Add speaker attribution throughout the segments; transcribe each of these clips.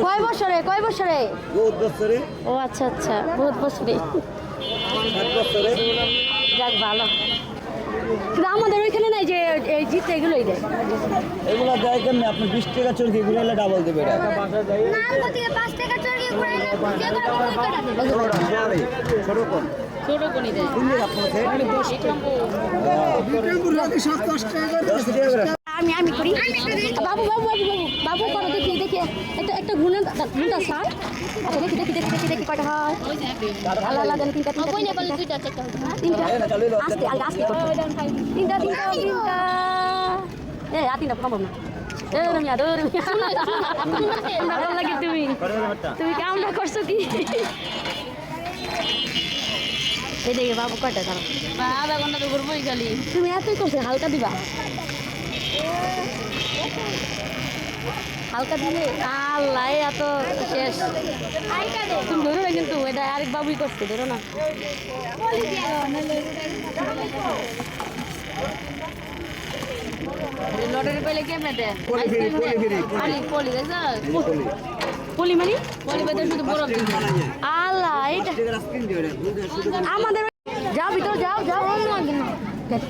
Speaker 1: কয় বছরে কয় বছরে?
Speaker 2: বহুত বছরে।
Speaker 1: ও আচ্ছা আচ্ছা, বহুত বছরে।
Speaker 2: 7 বছরে।
Speaker 1: যাক ভালো। কিন্তু আমাদের ওইখানে নাই যে এই জিতে এগুলোই দেয়।
Speaker 2: এগুলো দেয় কেমনি? আপনি 20 টাকা চর্কি ঘুরে এলে ডাবল দেবে এটা।
Speaker 3: না থেকে 5 টাকা চর্কি ঘুরাইলে যে কোনো কই কাটা দেবে।
Speaker 2: ছোট কোন?
Speaker 1: ছোট কোনি দেয়।
Speaker 2: কোন দিকে আপনার থেকে? বিক্রমপুর রাতে 7-10 টাকা করে। 10 টাকা করে।
Speaker 1: আমি করি। বাবু বাবু বাবু বাবু বাবু করো, দেখি দেখি একটা ঘুরনা সার। আচ্ছা দেখি কয়টা হয়। আল্লাহ আল্লাহ জানি তিনটা
Speaker 3: কই না বলে দুইটা চারটা
Speaker 1: তিনটা আস্তে আস্তে করো। তিনটা তিনটা কম না। রমিয়া ভালো লাগে। তুমি কামটা করছো কি? এই দেখে বাবু কয়টা দাঁড়া, আধা ঘন্টা তো ঘুরবোই খালি। তুমি এতই করছো, হালকা দিবা, হালকা দিলে আল্লাহ এত শেষ। তুমি ধরো না, কিন্তু এটা আরেক বাবুই করছে, ধরো না। লটারি পেলে কেমনে দেয়? পলি মানে পলি বেতন শুধু বরফ দিবে। আল্লাহ এটা আমাদের। যাও ভিতরে যাও যাও।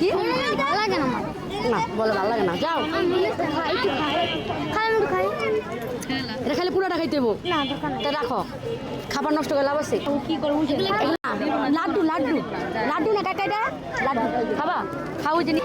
Speaker 1: কি ভালো লাগে না? না বলে ভালো লাগে না, যাও। এটা খালি পুরোটা খাইতে হবো। তা রাখো, খাবার নষ্ট করে লাভ আছে? কি করবো? লাড্ডু লাড্ডু লাড্ডু না কাকা, এটা লাড্ডু খাবা, খাও জানি।